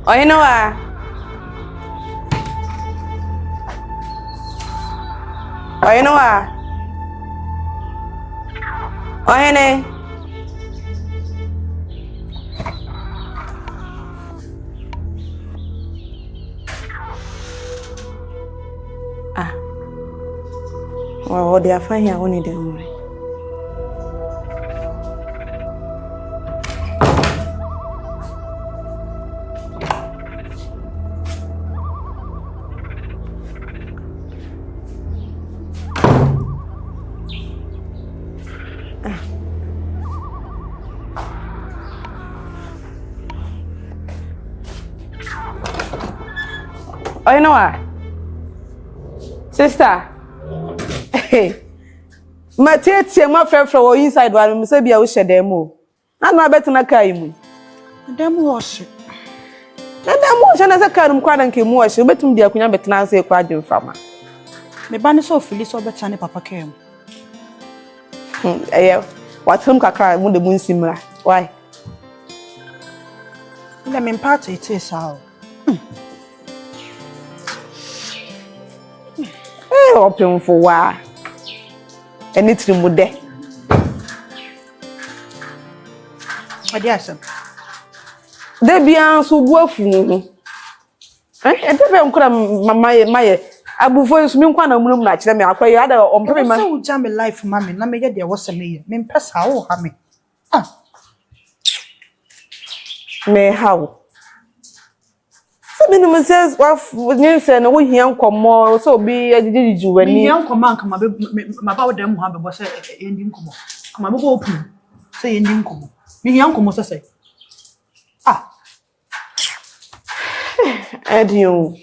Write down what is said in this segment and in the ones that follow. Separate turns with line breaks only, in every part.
Ohenewaa. Ohenewaa. Ohene. Well, they are fine here only the morning. Oh, you know what? Sister. Hey. My tete my friend from inside one say bia we share demo. Na na beto na kai mu. Demo wash. Na demo wash na say kai mu kwa na nke mu wash. Betum dia kunya betena say kwa adwen fama. Me ba ne so fili so beta ne papa kai mu. Eh watum kakra mu de mu nsimra. Why? Let me part it is how. Open for wa anything mu de Adeapen de bia so buafu hu e de be nkura mama ye abufo yesu mi nkwa na munum na kire me akwaye ada ompe ma so jam me life mama na me ye de wose me ye me mpesa wo ha me me how minimum says what you say no we here nkomo so be agigiji wani me here nkomo anka ma ba wodam ho abebo say endi nkomo kama me go open say endi nkomo me here nkomo say Adio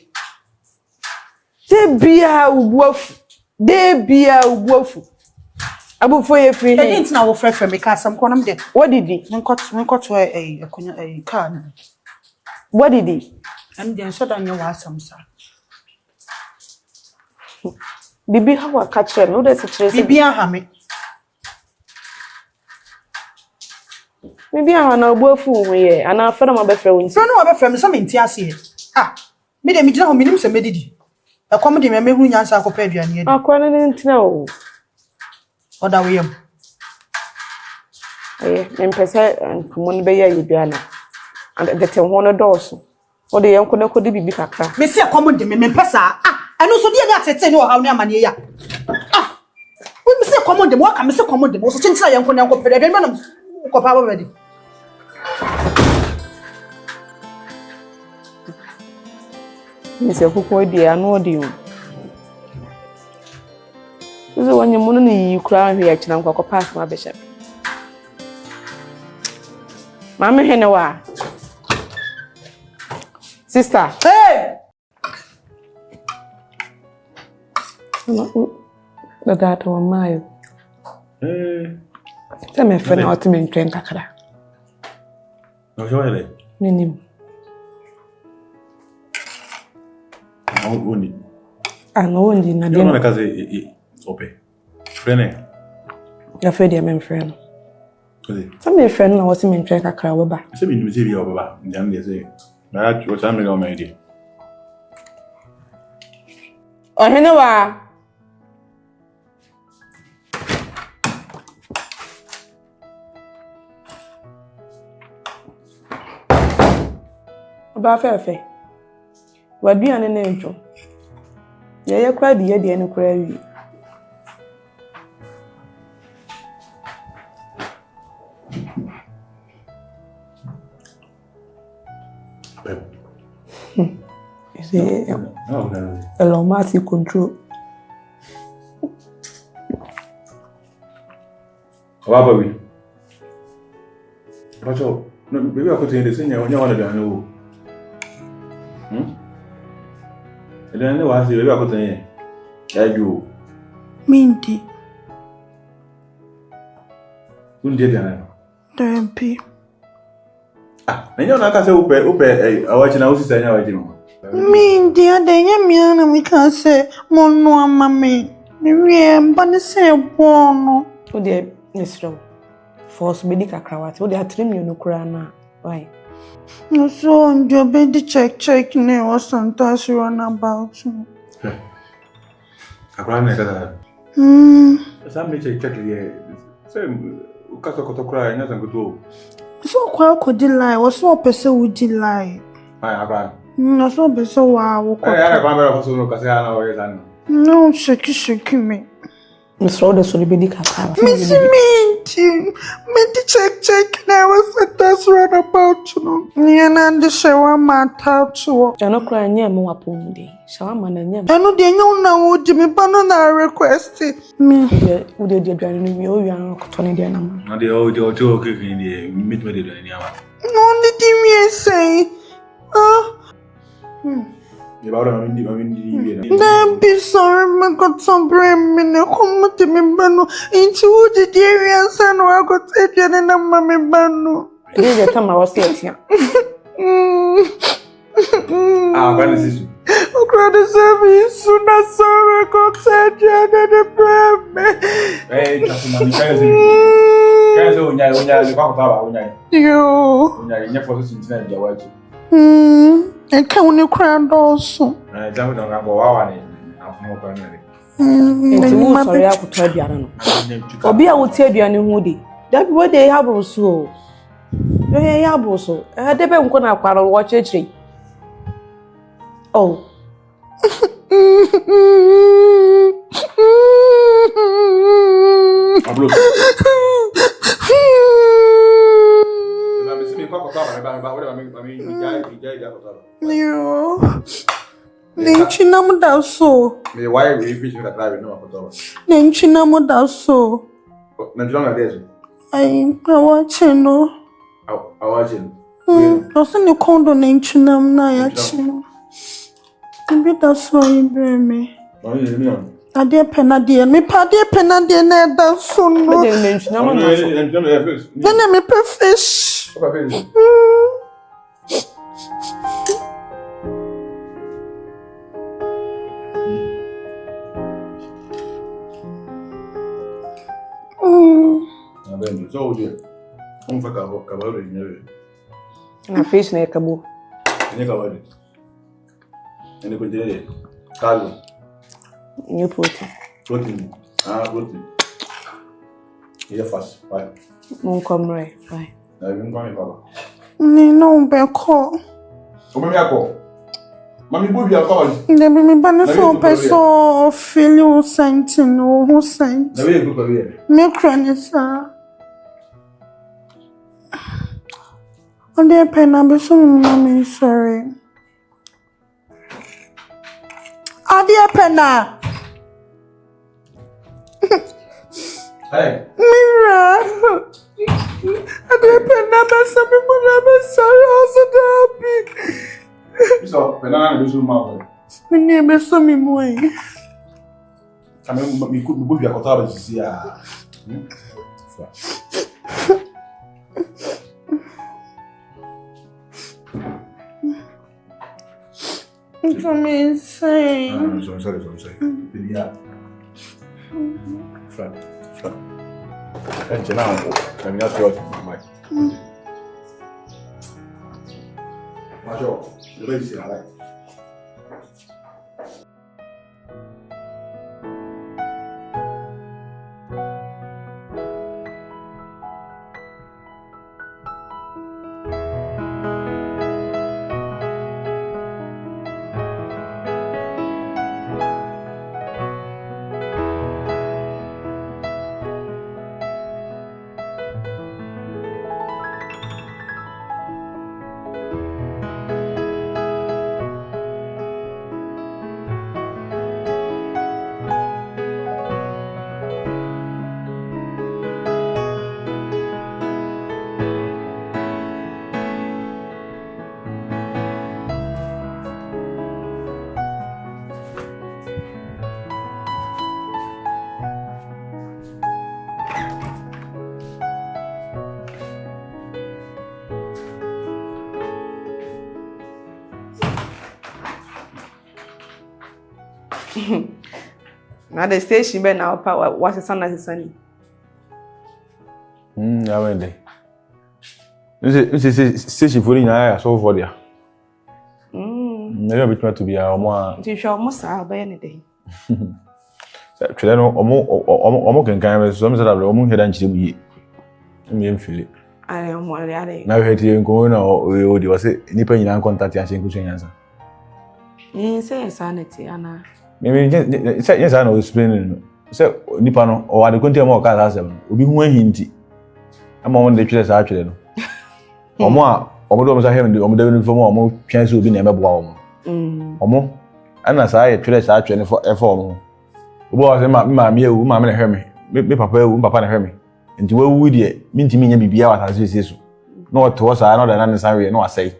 de bia ubuafu abufo ye free e ntina wo frefre me ka sam konam de what did he nkoto akunya car na what did he and then so that you was some sir. Bibi how a catcher, no that's a trace. Bibi a hammy. Maybe I know both fool me, and our friend of my friend. So no other friend, some in Tiasi. Me the middle of minimum medidi. A comedy may make me answer for Pevian. I couldn't know. What are we? And Pesa and Kumon Bay Yubiana. And the 100 doors. O de yanko na kodi bibi kakra. Me se akomo de me pesa. Eno so de ya tete ne o hawo ne amane ya. We me se akomo de mo ka me se akomo de mo so chinchira yanko na yanko pere de me na ko pa ba di. Me se kokko di anu odi o. Uzo wanye mono ni yikura hwe ya kina nkwa ko pass ma be shep. Mama Ohenewaa. Sister. Hey! The data on my. Tell me, friend, how to make train kakara.
No, show me.
Minim.
I know
only.
You don't want to say open. Friend.
You're afraid I'm friend. Some friend now was in train kakara weba.
Say me do say you baba. Ndam dey say. That what I'm going to do.
Ohenewaa. Oba fefe. Waduane na edwo. Ye kwa de ne kura wi. Automatic control.
How about we? But no, maybe I could say the same. You want to know? I don't know what maybe I could say. I do.
Minty.
Who did that?
The MP.
And you're not going to say, I watch an house. I know.
Minty, I didn't mean we can't say, Mono, mammy. Maybe I'm going to say, Bono. Oh, dear. Mr. Force medical cravat. What they are trimming no crana. Why?
No, so on your baby check now or sometimes you run about.
I can't make that. Some may check here. Same. Ukato cry, nothing good to.
So quite could lie, or so a person would lie.
I can't.
No, so be so wow.
I remember also no Casana.
No, shake me.
Miss Rhoda, so the medical cravat.
Miss me, check now was a test run about you. And the shower matter too.
You're not crying near more upon day. Shaman and yam.
I know they know Jimmy Banana requested me.
Would you join me? You are not 20 years.
Not the old two cooking in the mid Mediterranean.
Only me say. Don't be sorry, my God, some brain me come to me banu into the areas and I got taken and a mammy banu.
This is the time I was here.
Vanessa.
Oh, God, service soon as I got taken and a brain.
Hey, just money.
I can't only cry also.
I don't know about one.
Sorry, I could tell you. Obi, I would tell you any moody. That what they have also. They have also. I had never gone up and watch a tree. Oh.
Nenchina da so.
Me why we fish with a drive no for.
Nenchina da so.
Nenchina there.
I watching no.
I watching.
Doesn't the condo nenchina na yachi. Maybe that's why you bring me. Adeapen me Adeapen na da so no. Then me pe fish.
So dear. On fait cavalo de
Na fish na acabou.
Ne cavalo. Ne ko dire. Calo.
New protein.
Protein. Protein. Il est fast. Vai.
Mon comrade. Vai.
Na vim com fala.
Ni no be ko.
Como me acó? Mami bobi acó.
Ne be me ba na so peso filho sentino who sent.
Na be go ko be.
Me kranisa. Adeapen na be so mama sorry. Adeapen na.
Hey.
Mira. Adeapen na be so me na be sorry also happy.
So, penana be so mal.
Me ne be so me moy.
Kame me bobi acó ba disse a.
It's amazing.
I'm sorry. Yeah. Flat. And now, I'm not sure my mind. Majo, the way you see I like.
Now the station be now power. What's the sun as sunny?
Ya wende. Nse shifuri nya ya so for dia. Na bituma to bia omo a.
Ti hwe omo sa ba ye ne de.
Twele no omo kenkan me so me sada bre omo heda nchire mu yi. Me mfili.
Ai omo ale.
Na hweti nko na o di wase nipa nyina contact ya shen kuso nyansa.
Say sanity ana.
Me yes I know explain. Say nipa no o ade konti mo ka asem obi hu ahinti. Ama won de twele sa twele no. Omo do mo sa hem de omo de no fo mo twan se obi na emeboa omo. Omo ana sa ye twele sa twele fo omo. Obo wa se ma me ewu ma me na hweme. Me papa ewu papa na hweme. Nti wawu de mintimi nya bibia wa tase sesu. Na o to sa na da na san we na wasai.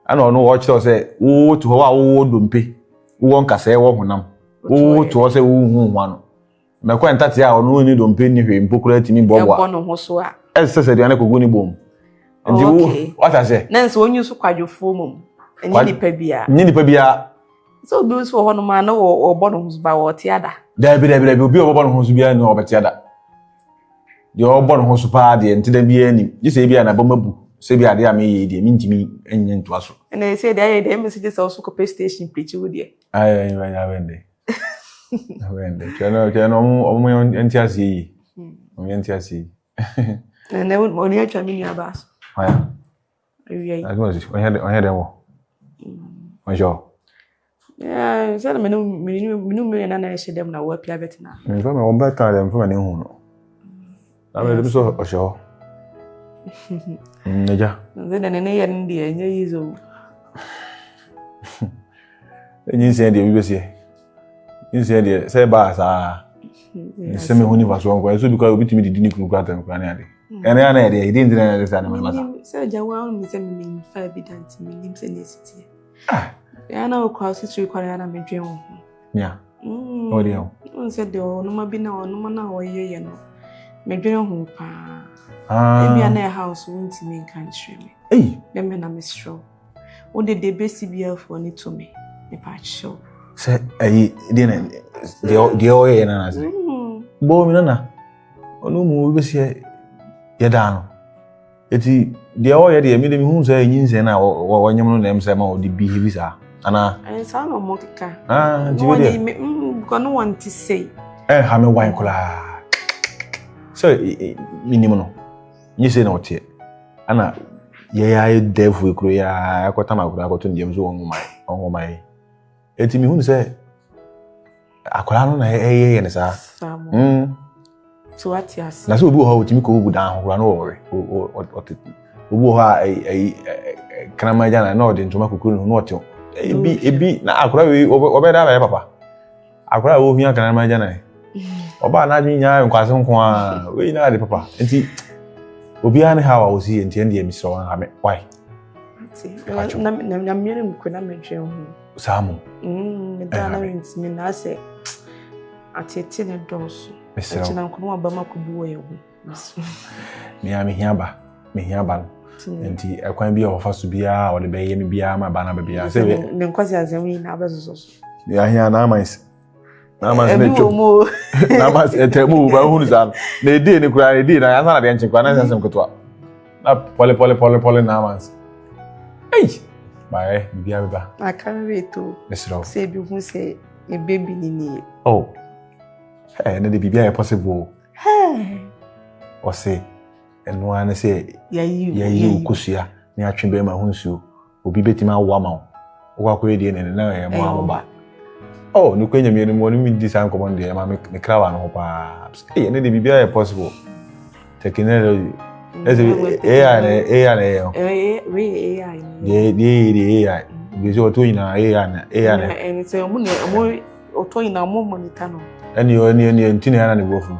Ana no wo kire se wo to ho wa wo dompe. Wo nkasa e wo honam. Wo to se wo hu hu ano. Me kwa ntati a ono ni dompe ni hwe mpokura timi bobwa.
E no ho so a.
Ese de na kogu ni bom. Nti wo what say?
Na nso onyu so kwadwofo mum. Enyi nipa bia.
Nyi nipa bia.
So obi so ho no ma na wo bo no ho so ba wo te ada.
Da bi obi obo no ho so bia ni obete ada. Yo obo no ho so pa de nti da bia ni. Gise bia na bomabu. Se bia de am ye de mintimi enye nto aso.
Na say de message so so ko station preach wo de.
Ai ya wende. Wende. Keno omo enti asi. Omo enti asi.
Na oni atwa mi nua ba so.
Aya.
Ayi.
Agos, on head wo. Bonjour.
Yeah, say me no na na dem na wo pia betina.
Me fa me won ba ka dem fa me hu no. Na me dem so o sho. Neja.
Nze na ne ye ndi enye yizo.
Enyi se de bi besie. Nse de se ba sa. Se me hu ni vaso nko so bi ka obi timi di ni kunu kwata nkwa na ade. Ene ya na ede ide ndi na sa na me masa.
Se jawa mi se me fa evidence me nim se nesiti. Ya na okwa so tiri kwara na me dwen ho.
Ya. O de ho.
Nse de no ma bi na no na wo ye no. Me dwen ho pa.
Ah.
Emi na house wonti me kan hwe me. Me na me stro. O de besi bia for ni to me. Me pa show.
Se de na de o ye na na se. Bo mi na. Onu mu besie ye da no. Eti de o ye de mi de mi hu se nyin se na wo nyem no dem se ma o de behave sa. Ana.
Sa no mo kika.
Jiwe de.
Ko no want to say.
Ha me wan kula. So minimum no. Nyi se na otie. Ana ye ya defu ekro ya akota makura akoto ndiem so won mai. Eti mi hu se akwara no na ye ne sa. So what yes. Na so obi ho otimi ko obu dan ho na wo obi ho a kanama jana na odi ntoma kokuru no ote. Ebi na akwara we obe da ba papa. Akwara wo hia kanama jana. Oba na adwi nya nkwase nko a we na de papa. Enti obi ane ha wa osi enti ende emi so wan ha me why. Na mmere mko na medwe ho. Samu. Me da na ntimi na se atete ne doso. Eti na nkomo abama kubu wo ye ho. Me hia ba no. Enti ekwan bia ofa so bia o de be ye me bia ma ba na ba bia se we. Ne nkwase azemi na abezoso. Ya hia na amais. Na mas ne cho. Na mas etemu ba hu ni san. Na edi ni kura edi na ya sana de nche kwa na sensem kotwa. Na pole na mas. Ei. Ba bia ba. Aka we to. Mesro. Se bi hu se e baby ni. Oh. Na de bibia possible. O se eno an se yayi ukosua ni atwe be ma hu nsuo. Obi betima awo ama wo. Wo akwa edi na ya mo amba. Oh, no kwenya mi no mi di san command dey ma me krawa no pa. Eh, na de bibia possible. Technology. AI. AI. Bizi oto ina AI na. And say omo oto ina mo monitor no. Eni ntini ya na ne bofu.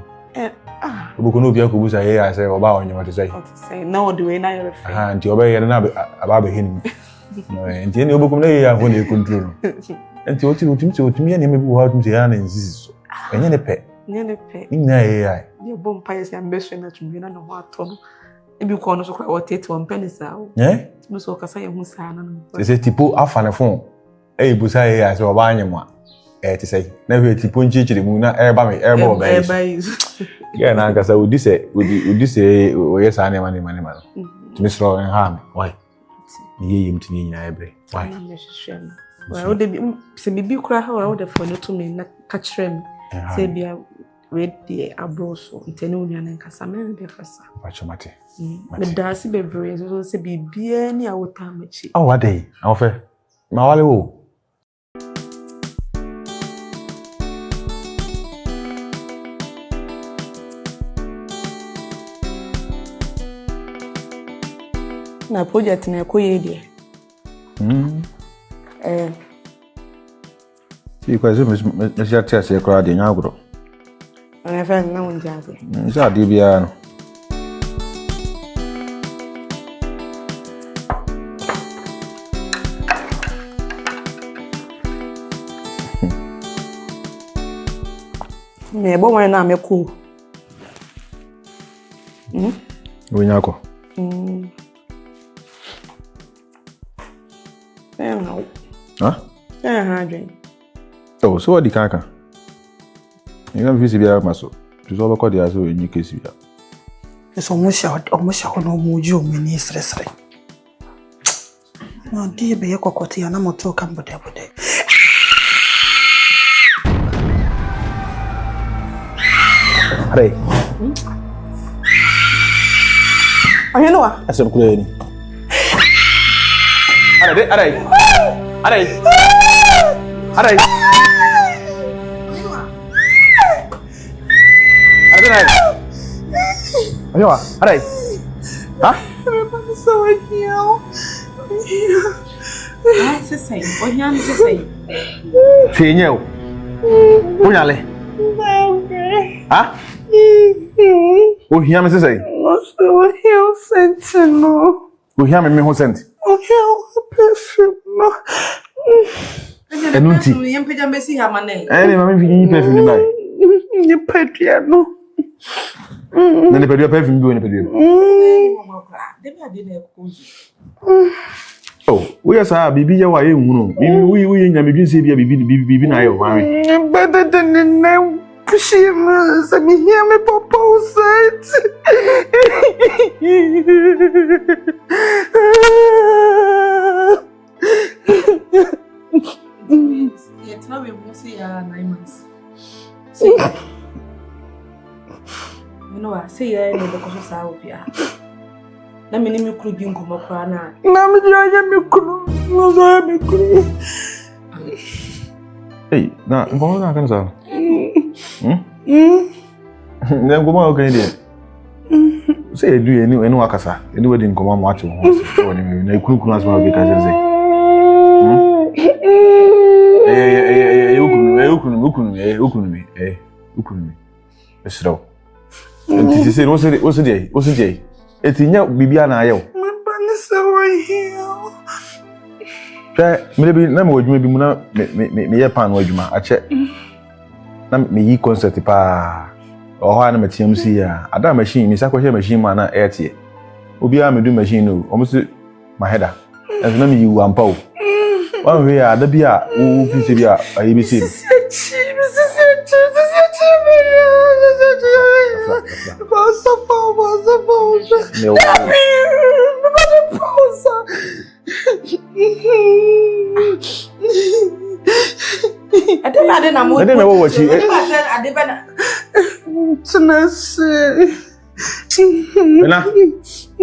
Obuko no bia ko busa AI say oba onye what say. Say na odi we na your friend. Nti oba ye na aba ba hin. No, nti eni obuko na AI ho na control. Enti otimi ya na mebi wo ha tum say ya na insist. Enye ne pe. Ina AI. Ye bom pa yes ambition na tumbi na ho ato no. Ebi ko no so kwa wotet one penisa o. Timi so kasa ye hu sa na no. Say tipo afa ne phone. Busa AI say oba anyem a. to say, never to punch each mu na eba me eba ba. Yeah, na nkasa odi say yes ane man. To me slow and harm. Why? Ye yim to me na ebre. Why?
Well, would be se bibi kura ha wa would for no to me na ka kire me. Say bia we the abroso ntene onua na nkasa me be fasa.
Wachomate.
Me dasi bebre so say bibia ni awota machi.
Oh, what day? Ofe. Ma wale wo.
Na project na ekoye die.
Si kwa zo me sia tia se kra de nyagro.
Ana fa na won jaze.
Sa de bia no.
Me bo wan na me ko.
Onyako. Huh? Oh, so what the kaka? You can visit bia maso. Tu so bako dia so enyi kesi bia.
So mo sha no mo ju me ni sresre. Na die be yakokoti ya na moto kan bode.
Hey.
Ohenewaa.
Asem kula ni. Aray. Ohenewaa, aray. Ha?
So here.
Ai, se sai. Ohenewaa se sai.
Fienye. Onyale. Ha? Ohenewaa se sai.
So here sentinel.
Ohenewaa me ho sent.
Perfume no.
Enunti.
Yem peja mbesi ha mane.
Ene mama fi yi perfume ni bai.
Ni pedua no.
Na ne pedua perfume bi o ne pedua.
Debi ade na ekozi.
Oh, we asa bibi ya wa ye hunu. Bibi we nya medwin se bia bibi na ye o ma we.
Better than the name. Pushing me hear me propose
Yeah, tell me what say 9 months. You know what? Say ya no because of sa obia. Na me ni me kru bi nkomo kwa na.
Na me ya me kru. No za me kru.
Hey, na ngono na kan sa. Na ngomo o kan dia. Say do enu akasa. Enu wedi nkomo ma acho ho. So ni me na ikuru asma obi ka say. Ukunu. Esro. Enti se no se dey. Etinya bibia na ayew.
My ban so here.
Maybe na mo adwuma bi mu na me ye pan no adwuma ache. Na me yi concert pa. O ho na metiam si ya. Ada machine ni sakwa machine ma na airtie. Obi a me do machine no. Omo se my header. As na me yi wampa o. One way ada bia wo fi se bia ayi bi se.
Ade na mo.
Ade na wo wachi.
Ade na.
Tenase.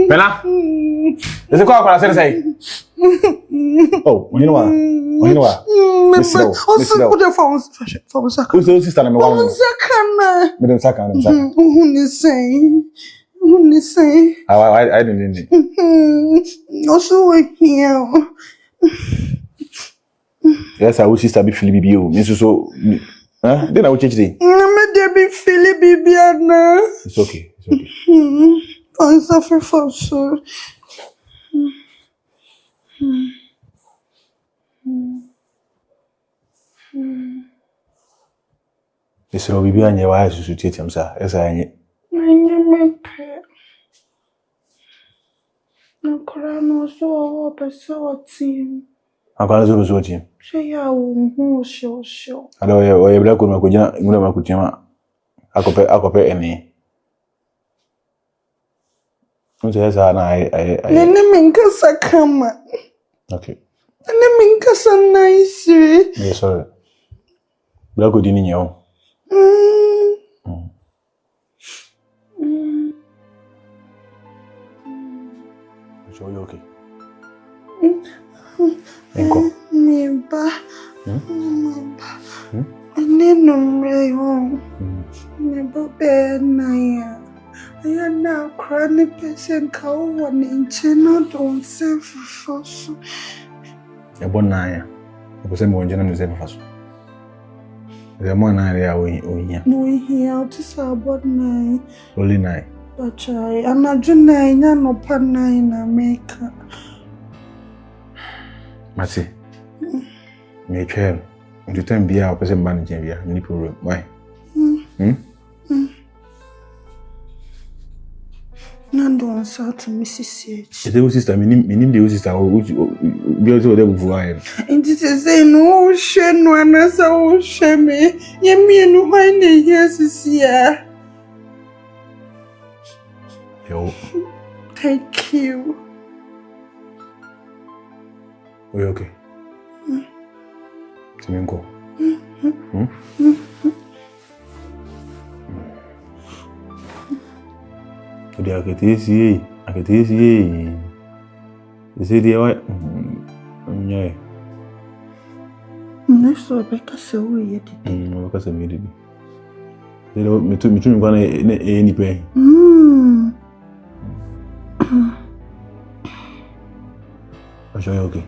Bella. Ese kwa kwa say. Oh, Ohenewaa. Miss
the phone saka.
Who's the sister na me wan.
Saka.
Me dem saka.
Who say?
I didn't.
Also here.
Yes, I will sister be Philip Bio. Me so then I will change today.
Me dey be Philip Bibiana.
It's okay.
I'm suffering for so.
Eso bibi anye wa susu tietam sa. Esa anye.
Anye mepe. Nakora no so wa pesa wa team.
Akwana zo so ti.
Hwe ya wo sho.
Ada o ye bla ko ma ko jina ngula ma ko tiama. Akope ene. Unse esa na ai.
Nene minkasa kama.
Okay.
Nene minkasa nice.
Yeah, sorry. Bla ko dini nyawo. So you okay? Enko.
Mimba. Nene mreyo. Mimba be na ya. Aya na krani pesen ka wo ne nchena don se fufoso.
E bon na ya. Ko se mo njena no se faso. E mo na ya o nya.
No here out sa bon na.
Only nine.
Bachai anaju na nya no pa na na meka.
Mati. Me twa. Ndu tan bia o pese mba nje bia. Ni problem. Why?
Nando sa to Mrs. H.
Ede o sister minim de o sister o bi o to de bufu aye.
Nti se say no hwe no anasa o hwe me. Ye mienu hwan na here sisia.
Yo.
Thank you.
Are you okay? Simenko. Odi aketisi. Ese dia wa nya.
Neso beka se wo ye didi.
Beka se me didi. Lelo mitu mi kwa na ni pe. Are you okay?